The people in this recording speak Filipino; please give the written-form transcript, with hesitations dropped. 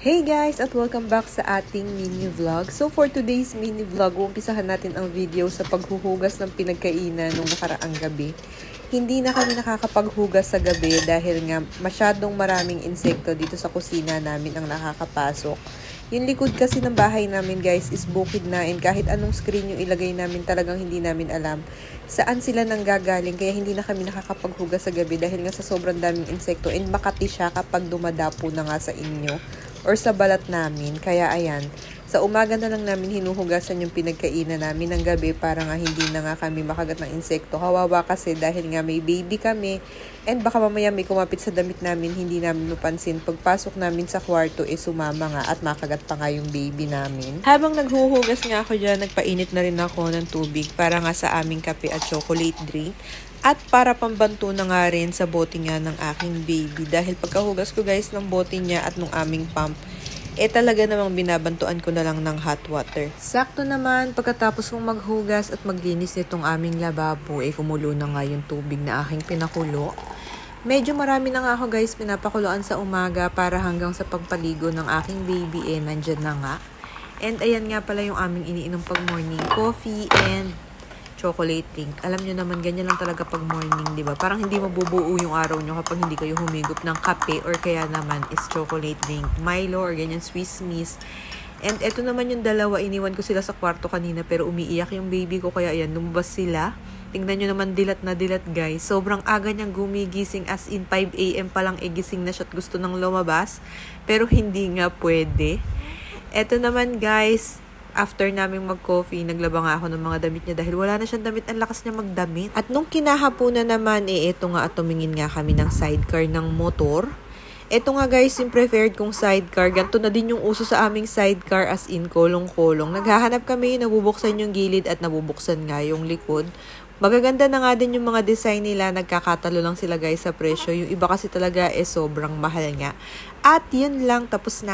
Hey guys! At welcome back sa ating mini vlog. So for today's mini vlog, umpisahan natin ang video sa paghuhugas ng pinagkainan nung nakaraang gabi. Hindi na kami nakakapaghugas sa gabi dahil nga masyadong maraming insekto dito sa kusina namin ang nakakapasok. Yung likod kasi ng bahay namin guys is bukid na, and kahit anong screen yung ilagay namin talagang hindi namin alam saan sila nanggagaling, kaya hindi na kami nakakapaghugas sa gabi dahil nga sa sobrang daming insekto, and makati siya kapag dumadapo na nga sa inyo or sa balat namin. Kaya ayan, sa umaga na lang namin hinuhugasan yung pinagkainan namin ng gabi para nga hindi na nga kami makagat ng insekto. Kawawa kasi dahil nga may baby kami, and baka mamaya may kumapit sa damit namin, hindi namin mapansin. Pagpasok namin sa kwarto sumama nga at makagat pa nga yung baby namin. Habang naghuhugas nga ako dyan, nagpainit na rin ako ng tubig para nga sa aming kape at chocolate drink. At para pambanto na nga rin sa bote nga ng aking baby. Dahil pagkahugas ko guys ng bote niya at nung aming pump, talaga namang binabantuan ko na lang ng hot water. Sakto naman, pagkatapos kong maghugas at maglinis nitong aming lababo, kumulo na nga yung tubig na aking pinakulo. Medyo marami na nga ako guys pinapakuluan sa umaga para hanggang sa pagpaligo ng aking baby nandyan na nga. And ayan nga pala yung aming iniinom pag morning coffee and chocolate drink. Alam nyo naman, ganyan lang talaga pag morning, di ba? Parang hindi mabubuo yung araw nyo kapag hindi kayo humigop ng kape or kaya naman is chocolate drink, Milo or ganyan, Swiss Miss. And eto naman yung dalawa, iniwan ko sila sa kwarto kanina pero umiiyak yung baby ko, kaya ayan, lumabas sila. Tingnan nyo naman, dilat na dilat guys. Sobrang aga niyang gumigising, as in 5 AM pa lang gising na siya at gusto nang lumabas. Pero hindi nga pwede. Eto naman guys, after naming mag-coffee, naglaba nga ako ng mga damit niya dahil wala na siyang damit. Ang lakas niya magdamit. At nung kinahapunan naman, ito nga at tumingin nga kami ng sidecar ng motor. Ito nga guys, yung preferred kong sidecar. Ganito na din yung uso sa aming sidecar, as in kolong-kolong. Naghahanap kami, nabubuksan yung gilid at nabubuksan nga yung likod. Magaganda na nga din yung mga design nila. Nagkakatalo lang sila guys sa presyo. Yung iba kasi talaga sobrang mahal nga. At yun lang, tapos na.